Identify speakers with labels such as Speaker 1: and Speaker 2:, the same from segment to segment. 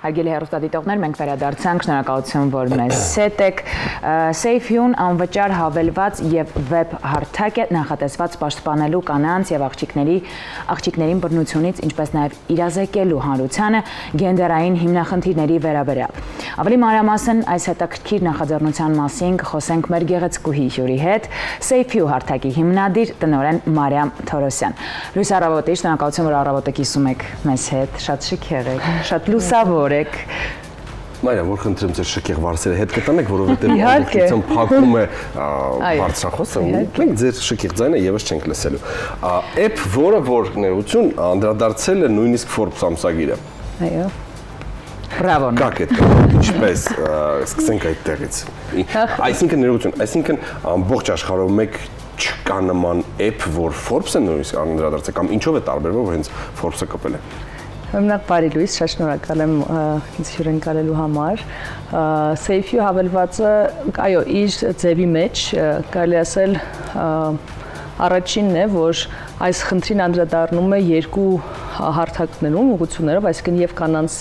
Speaker 1: Հարգելի հեռուստադիտողներ, մենք վերադարձանք, շնորհակալություն, որ մեզ հետ եք։ SafeU-ն անվճար հավելված եւ վեբ հարթակ է նախատեսված պաշտպանելու կանանց եւ աղջիկներին բռնությունից, ինչպես նաեւ իրազեկելու հանրությանը գենդերային հիմնախնդիրների վերաբերյալ։ Ավելի մանրամասն այս հետաքրքիր նախաձեռնության մասին կխոսենք մեր գեղեցկուհի հյուրի հետ, SafeU հարթակի հիմնադիր տնօրեն Մարիամ Թորոսյան։ Լույս առավոտի, շնորհակալություն, որ առավոտը կիսում եք մեզ հետ, շատ շքեղ եք, շատ լուսավոր եք։
Speaker 2: Մարիամ, որ խնդրեմ ձեր շքեղ վարսերը հետ կտանեք, որովհետև ամբողջությամբ փակում է բարձրախոսը, մենք ձեր շքեղ ձայնը եւս չենք լսելու։ App, որը որ ներողություն անդրադարձել է նույնիսկ Forbes ամսագիրը։
Speaker 1: Այո։ Բրավո։
Speaker 2: Կակ է դա, ինչպես սկսենք այդտեղից։ Այսինքն ներողություն, այսինքն ամբողջ աշխարհում մեկ չկա նման app, որ Forbes-ը նույնիսկ անդրադարձել կամ ինչով է տարբերվում, որ հենց Forbes-ը կպել է։
Speaker 3: Մենակ բարի լույս, շատ շնորհակալ եմ ինձ հյուրեն կալելու համար։ SafeU հավելվածը, այո, իր ձևի մեջ կարելի ասել առաջինն է, որ այս խնդրին անդրադառնում է երկու հարթակներում, ուղղություններով, այսինքն եւ կանանց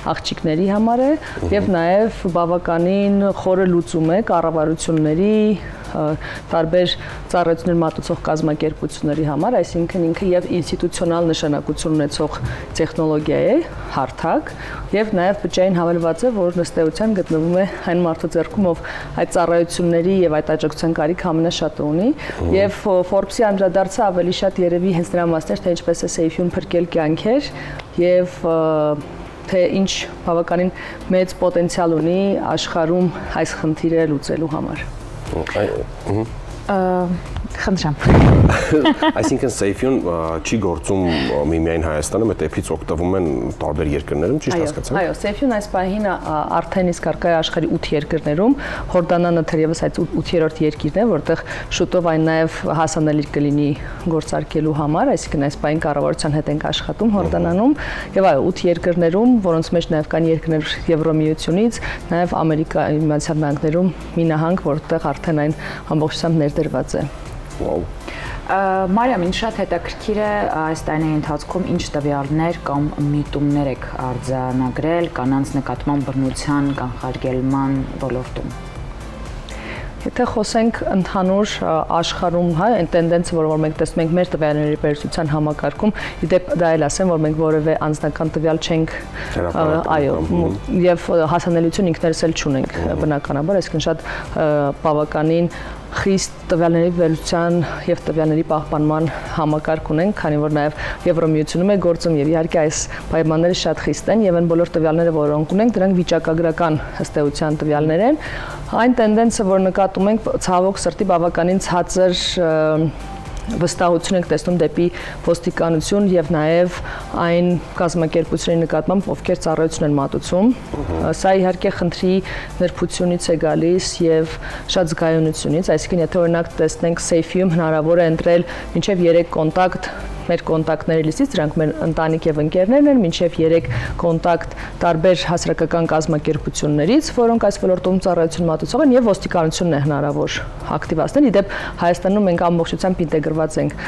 Speaker 3: աղջիկների համար է, եւ նաեւ բավականին խորը լուծում է կառավարությունների տարբեր ծառայություններ մատուցող կազմակերպությունների համար, այսինքն ինքը եւ ինստիտուցիոնալ նշանակություն ունեցող տեխնոլոգիա է, հարթակ, եւ նաեւ բջջային հավելված է, որ ըստեյության գտնվում է այն մարդու ձեռքում, ով այդ ծառայությունների եւ այդ աջակցության կարիք ամենաշատը ունի, եւ Forbes-ի անդրադարձը ավելի շատ երևի հենց նրա մասն էր, թե ինչպես է SafeU-ն փրկել կյանքեր եւ թե ինչ բավականին մեծ պոտենցիալ ունի աշխարհում այս խնդիրը լուծելու համար։
Speaker 1: Խնդրեմ։
Speaker 2: Այսինքն SafeU-ն չի գործում միայն Հայաստանում, այդ app-ից օգտվում են տարբեր երկրներում, ճիշտ հասկացա՞մ։
Speaker 3: Այո, SafeU-ն այս պահին արդեն իսկ առկա է աշխարհի 8 երկրներում, Հորդանանը թերևս այդ 8-րդ երկիրն է, որտեղ շուտով այն նաև հասանելի կլինի գործարկելու համար, այսինքն այս պահին կառավարության հետ ենք աշխատում Հորդանանում, եւ այո, 8 երկրներում, որոնց մեջ նաև կան երկրներ Եվրոմիությունից, նաև Ամերիկայի Միացյալ Նահանգներում մի նահանգ, որտեղ արդեն այն ամբողջությամբ ներդրված է։
Speaker 2: Վաու։
Speaker 1: Մարիամ, ինձ շատ հետաքրքիր է այս տարիների ընթացքում ինչ տվյալներ կամ միտումներ եք արձանագրել կանանց նկատմամբ բռնության կանխարգելման ոլորտում։
Speaker 3: Եթե խոսենք ընդհանուր աշխարհում, հա, այն տենդենսը, որ մենք տեսնում ենք մեր տվյալների περιուսության համակարգում, իդեպ դա էլ ասեմ, որ մենք որևէ անձնական տվյալ չենք, այո, եւ հասանելիություն ինքներս էլ չունենք բնականաբար, այսինքն շատ բավականին խիստ տվյալների վերլուծության եւ տվյալների պահպանման համակարգ ունենք, քանի որ նաեւ Եվրոմիությունում է գործում եւ իհարկե այս պայմանները շատ խիստ են եւ այն բոլոր տվյալները, որոնք ունենք, դրանք վիճակագրական ըստեյության տվյալներ են։ Այն տենդենսը, որ նկատում ենք, ցավոք սրտի բավականին ցածր վստահություն ենք տեսնում դեպի ոստիկանություն եւ նաեւ այն կազմակերպությունների նկատմամբ, ովքեր ծառայություն են մատուցում։ Սա իհարկե խնդրի նրբությունից է գալիս եւ շատ զգայունությունից, այսինքն եթե օրինակ տեսնենք SafeU-ում հնարավոր է ընտրել մինչեւ 3 կոնտակտ մեր կոնտակտների լիստից, դրանք մեր ընտանիք եւ ընկերներն են, մինչեւ 3 կոնտակտ տարբեր հասարակական կազմակերպություններից, որոնք այս ոլորտում ծառայություն մատուցող են եւ ոստիկանությունն է հնարավոր ակտիվացնել։ Իդեպ Հայաստանում մենք ամբողջությամբ ինտեգրված ենք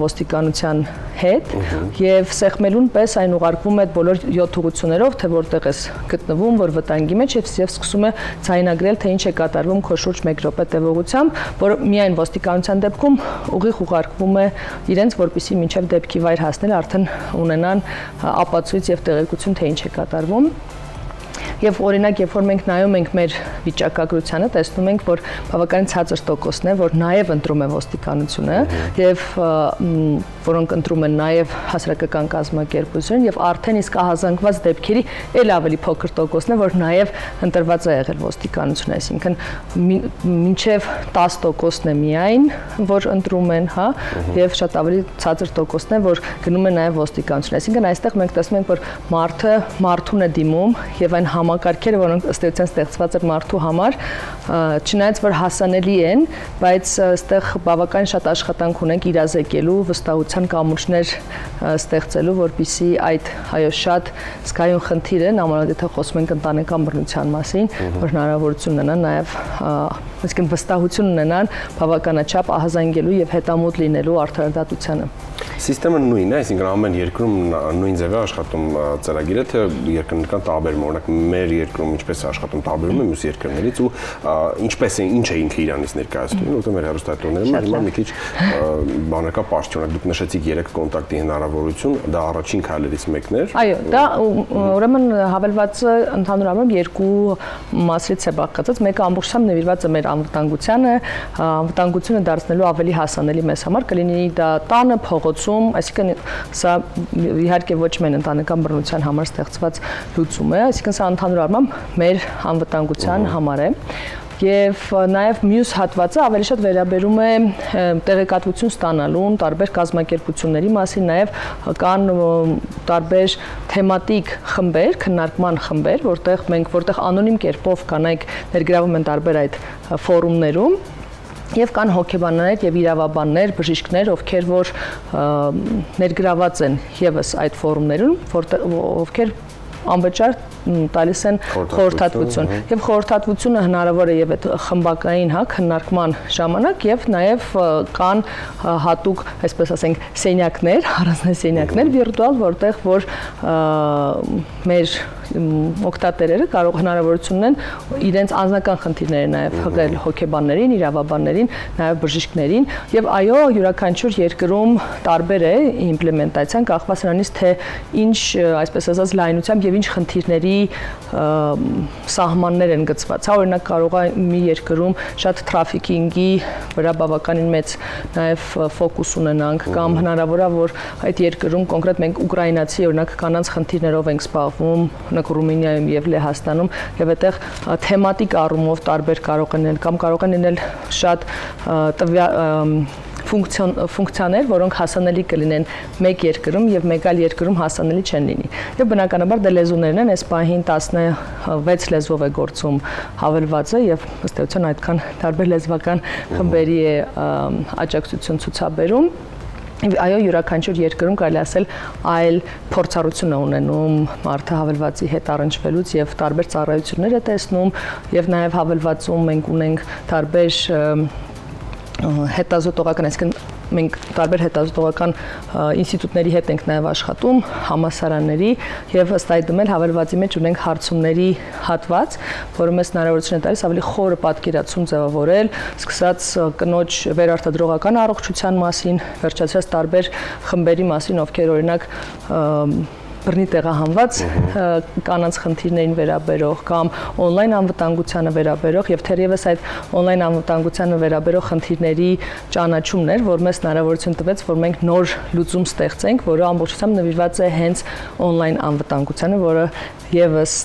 Speaker 3: ոստիկանության հետ եւ սեղմելուն պես այն ուղարկվում է բոլոր 7 ուղություններով, թե որտեղ է գտնվում, որ վտանգի մեջ է եւ սկսում է ցայնագրել, թե ինչ է կատարվում քո շուրջ 1 րոպե տևողությամբ, որ միայն ոստիկանության դեպքում ուղիղ ուղարկվում է իրենց, որպեսզի մինչև դեպքի վայր հասնել արդեն ունենան ապացույց եւ տեղեկություն, թե ինչ է կատարվում։ Եվ օրինակ, երբ որ մենք նայում ենք մեր վիճակագրությանը, տեսնում ենք, որ բավականին ցածր տոկոսն է, որ նաև ընտրում է ոստիկանությունը եւ որոնք ընտրում են նաև հասարակական կազմակերպություն եւ արդեն իսկ ահազանգված դեպքերի ել ավելի փոքր տոկոսն է, որ նաև ընտրված է եղել ոստիկանությունը, այսինքն մինչեւ 10% է միայն, որ ընտրում են, հա, եւ շատ ավելի ցածր տոկոսն է, որ գնում է նաև ոստիկանություն, այսինքն այստեղ մենք տեսնում ենք, որ մարդը մարդուն է դիմում եւ այն համակարգերը, որոնք ըստ էության ստեղծված են մարդու համար, չնայած որ հասանելի են, բայց այստեղ բավական շատ աշխատանք ունենք իրազեկելու, վստահության կամուրջներ ստեղծելու, որպեսզի այդ այո շատ զգայուն խնդիրը, նամանավանդ եթե խոսում ենք ընտանեկան բռնության մասին, որ հնարավորություն ունենան նաև այսինքն վստահություն ունենան բավականաչափ ահազանգելու եւ հետամուտ լինելու արդարադատությանը։
Speaker 2: Սիստեմը նույնն է, այսինքն ամեն երկրում նույն ձև է աշխատում ծրագիրը, թե երկրներական տարբերում, օրինակ մեր երկրում ինչպես է աշխատում տարբերում է մյուս երկրներից ու ինչպես է ինչ է ինքը իրանից ներկայացնում, որտեղ մեր հեռուստատիտողները հիմա մի քիչ բանակա պաշտոնակ դուք նշեցիք 3 կոնտակտի հնարավորություն, դա առաջին քայլերից մեկն էր։
Speaker 3: Այո, դա ուրեմն հավելվածը ընդհանուր առմամբ երկու մասից է բաղկացած, մեկը ամբողջությամբ նվիրված է մեր անվտանգությանը, անվտանգությունը դարձնելու ավելի հասանելի մեզ համար, կլինի դա տանը, փողոցում, այսինքն սա իհարկե ոչ միայն ընտանեկան բռնության համար ստեղծված լուծում է, այսինքն սա ընդհանուր առմամբ մեր անվտանգության համար է։ Եվ նաև մյուս հատվածը ավելի շատ վերաբերում է տեղեկատվություն ստանալուն, տարբեր կազմակերպությունների մասին, նաև կան տարբեր թեմատիկ խմբեր, քննարկման խմբեր, որտեղ անոնիմ կերպով կանայք ներգրավում են տարբեր այդ ֆորումներում, եւ կան հոգեբաններ եւ իրավաբաններ, բժիշկներ, ովքեր որ ներգրաված են եւս այդ ֆորումներում, ովքեր անվճար տալիս են խորհրդատվություն եւ խորհրդատվությունը հնարավոր է եւ այդ խմբակային քննարկման ժամանակ եւ նաեւ կան հատուկ, այսպես ասենք, սենյակներ, առանձնասենյակներ վիրտուալ, որտեղ որ մեր օգտատերերը կարող հնարավորություն ունեն իրենց անձնական խնդիրները նաև հղել հոգեբաններին, իրավաբաններին, նաև բժիշկներին եւ այո, յուրաքանչյուր երկրում տարբեր է իմպլեմենտացիան, կախված նրանից թե ինչ, այսպես ասած, լայնությամբ եւ ինչ խնդիրների սահմաններ են գծված։ Օրինակ կարող է մի երկրում շատ թրաֆիկինգի վրա բավականին մեծ նաև ֆոկուս ունենանք կամ հնարավոր է որ այդ երկրում կոնկրետ մենք ուկրաինացի օրինակ կանանց խնդիրներով ենք զբաղվում Ռումինիայում եւ Լեհաստանում եւ այդտեղ թեմատիկ առումով տարբեր կարող են լինել կամ կարող են լինել շատ ֆունկցիաներ, որոնք հասանելի կլինեն մեկ երկրում եւ մեկ այլ երկրում հասանելի չեն լինի։ Եվ բնականաբար դե լեզուներն են, այս պահին 16 լեզվով է գործում հավելվածը եւ ըստ էության այդքան տարբեր լեզվական խմբերի է աջակցություն ցուցաբերում։ Այո, յուրաքանչյուր երկրում կարելի ասել այլ փորձառություն է ունենում մարդը հավելվածի հետ առնչվելուց եւ տարբեր ծառայություններ է տեսնում եւ նաեւ հավելվածում մենք ունենք տարբեր հետազոտողական, այսինքն մենք տարբեր հետազոտողական ինստիտուտների հետ ենք նաև աշխատում, համալսարանների եւ ըստ այդմ էլ հավելվածի մեջ ունենք հարցումների հատված, որը մեզ հնարավորություն է տալիս ավելի խորը պատկերացում ձևավորել, սկսած կնոջ վերարտադրողական առողջության մասին, վերջացրած տարբեր խմբերի մասին, ովքեր օրինակ բռնի տեղահանված կանանց խնդիրներին վերաբերող կամ on-line անվտանգությանը վերաբերող եւ թերևս այդ on-line անվտանգությանը վերաբերող խնդիրների ճանաչումներ, որ մեզ հնարավորություն տվեց, որ մենք նոր լուծում ստեղծենք, որը ամբողջությամբ նվիրված է հենց on-line անվտանգությանը, որը եւս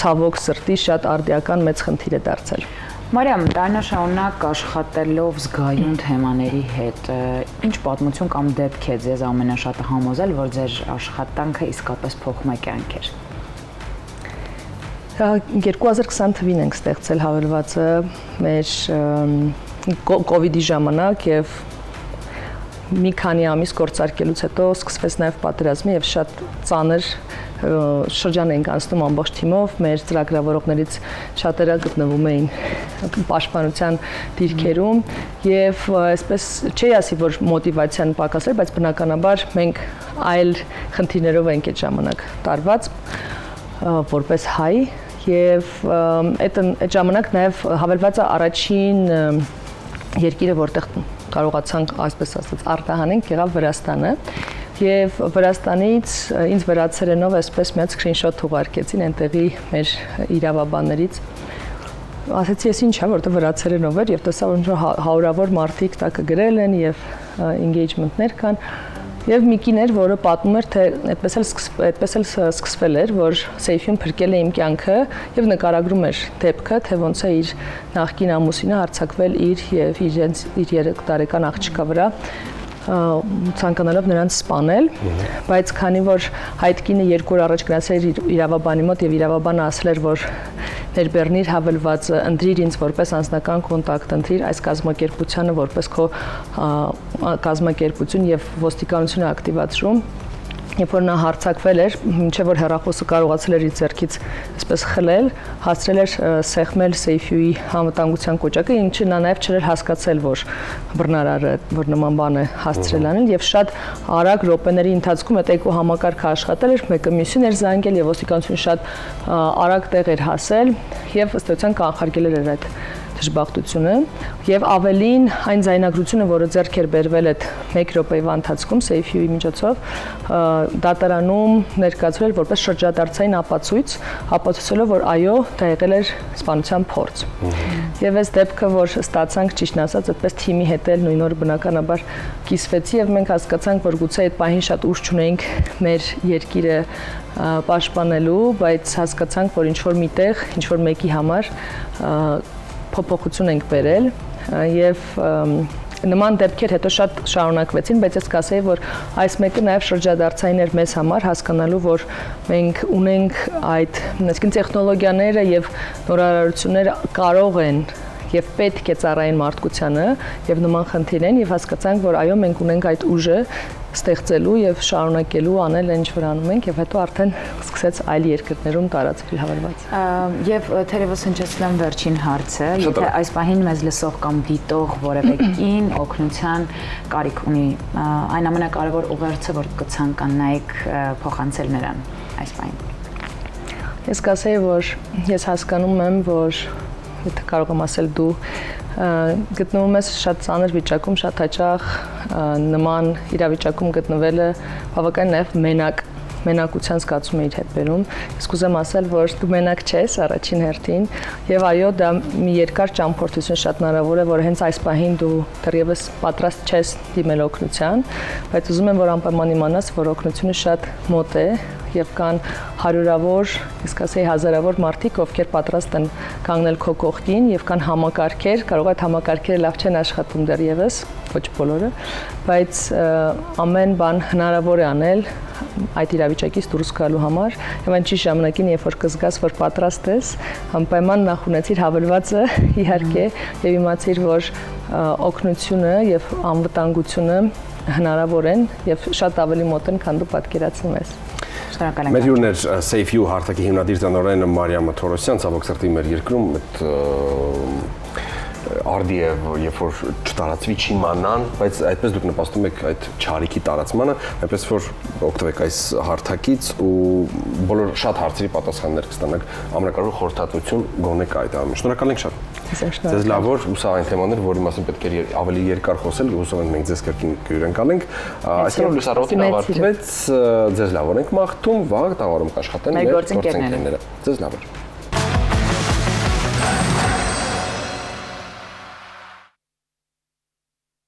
Speaker 3: ցավոք սրտի շատ արդիական մեծ խնդիր է դարձել։
Speaker 1: Մարիամ, տարօրինակ աշխատելով զգայուն թեմաների հետ, ինչ պատմություն կամ դեպք է ձեզ ամենաշատը համոզել, որ ձեր աշխատանքը իսկապես փոխում է կյանքեր։
Speaker 3: 2020 թվականին ենք ստեղծել հավելվածը մեր կոവിഡ്ի ժամանակ եւ մի քանի ամիս գործարկելուց հետո սկսվեց նաև պատերազմը եւ շատ ծանր շրջան ենք անցնում ամբողջ թիմով, մեր ծրագրավորողներից շատերը գտնվում էին պաշտպանության դիրքերում եւ այսպես չի ասի, որ մոտիվացիան պակասել, բայց բնականաբար մենք այլ խնդիրներով ենք այդ ժամանակ տարված որպես հայ եւ այդ ժամանակ նաև հավելվածը առաջին երկիրը, որտեղ կարողացանք, այսպես ասած, արտահանենք, եղավ Վրաստանը եւ Վրաստանից ինձ վերացերենով այսպես միած սկրինշոթ ուղարկեցին այնտեղի մեր իրավաբաններից ասեցի ես ինչա որտեղ վրացերենով էր եւ տեսա որ հարյուրավոր մարդիկ տակը գրել են եւ engagement-ներ կան եւ մի կին էր, որը պատմում էր, թե այդպես էլ սկսվել էր, որ Սեյֆին փրկել է իմ կյանքը եւ նկարագրում էր դեպքը, թե ոնց է իր նախկին ամուսինը հարձակվել իր 3 տարեկան աղջկա վրա ցանկանալով նրանց սպանել, բայց քանի որ այդ կինը 2 օր առաջ գնացել էր իրավաբանի մոտ եւ իրավաբանը ասել էր, որ ներբեռնիր հավելվածը, ընտրիր ինձ որպես անձնական կոնտակտ, ընտրիր այս կազմակերպությանը որպես քո կազմակերպություն եւ ոստիկանությունը ակտիվացրում երբ որ նա հարձակվել էր, մինչև որ հեռախոսը կարողացել էր իր ձեռքից այսպես խլել, հասցրել էր սեղմել Սեյֆյուի անվտանգության կոճակը, ինչը նա նաև չէր հասկացել, որ բռնարարը որ նման բան է հասցրել անել, եւ շատ արագ րոպեների ընթացքում այդ էկո համակարգը աշխատել էր, մեկը մյուսին էր զանգել եւ ոստիկանությունը շատ արագ տեղ էր հասել եւ ըստ էության կանխարգել էր այդ դժբախտությունը եւ ավելին այն ձայնագրությունը, որը ձեռք էր բերվել այդ 1 րոպեվա ընթացքում Սեյֆյուի միջոցով դատարանում ներկայացվել որպես շրջադարձային ապացույց, ապացուցելով, որ այո, դա եղել էր սպանության փորձ։ Եվ այս դեպքը, որ ստացանք ճիշտն ասած, այդպես թիմի հետ էլ նույն օրը բնականաբար կիսվեցի եւ մենք հասկացանք, որ գուցե այդ պահին շատ ուժ չունենք մեր երկիրը պաշտպանելու, բայց հասկացանք, որ ինչ որ միտեղ, ինչ որ մեկի համար փոփոխություն ենք բերել եւ նման դեպքեր հետո շատ շարունակվեցին, բայց ես կասեի, որ այս մեկը նաև շրջադարձային էր մեզ համար, հասկանալու, որ մենք ունենք այդ, այսինքն տեխնոլոգիաները եւ նորարարությունները կարող են եւ պետք է ծառայեն մարդկությանը եւ նման խնդիր են եւ հասկացանք, որ այո, մենք ունենք այդ ուժը ստեղծելու եւ շարունակելու անել ինչ որ անում ենք եւ հետո արդեն սկսեց այլ երկրներում տարածվել հավելված։
Speaker 1: Եւ թերևս հնչեցնեմ վերջին հարցը, եթե այս պահին մեզ լսող կամ դիտող որևէ կին օգնության կարիք ունի, այն ամենակարևոր ուղերձը, որ կցանկանայիք փոխանցել նրան այս պահին։
Speaker 3: Ես կասեի, որ ես հասկանում եմ, որ եթե կարող եմ ասել դու գտնվում ես շատ ծանր վիճակում, շատ հաճախ նման իրավիճակում գտնվելը բավականին նաև մենակության զգացում է իր հետ բերում։ Ես կուզեմ ասել, որ դու մենակ չես առաջին հերթին եւ այո, դա մի երկար ճամփորդություն շատ հնարավոր է, որ հենց այս պահին դու դեռևս պատրաստ չես դիմել օգնության, բայց ուզում եմ, որ անպայման իմանաս, որ օգնությունը շատ մոտ է եւ կան հարյուրավոր, ես կասեի հազարավոր մարդիկ, ովքեր պատրաստ են կանգնել քո կողքին եւ կան համակարգեր, կարող է այդ համակարգերը լավ չեն աշխատում դեռևս, ոչ բոլորը, բայց ամեն բան հնարավոր է անել այդ իրավիճակից դուրս գալու համար եւ այն ճիշտ ժամանակին, երբ որ կզգաս, որ պատրաստ ես, անպայման նախ ունեցիր հավելվածը իհարկե եւ իմացիր, որ օգնությունը եւ անվտանգությունը հնարավոր են եւ շատ ավելի մոտ են, քան դու պատկերացնում ես։
Speaker 2: Մեր հյուրն էր Սեյֆյու հարթակի հիմնադիր տնօրեն Մարիամա Թորոսյան, ցավոք սրտի մեր երկրում այդ արդի է, երբ որ չտարածվի չիմանան, բայց այդպես դուք նպաստում եք այդ չարիքի տարածմանը, այնպես որ օգտվեք այս հարթակից ու բոլոր շատ հարցերի պատասխաններ կստանաք, ամենակարևոր խորհրդատվություն գոնեք այդ ամեն։ Շնորհակալ ենք շատ։ Ձեզ լավ որ ու սա այն թեմաներ, որի մասին պետք է ավելի երկար խոսել, հուսով եմ մենք ձեզ կրկին կհյուրընկալենք։ Այսօր լուսարոտին ավարտվեց, ձեզ լավ որ ենք մաղթում, վաղ տաղարում կաշխատեն մեր գործընկերները։ Ձեզ լավ որ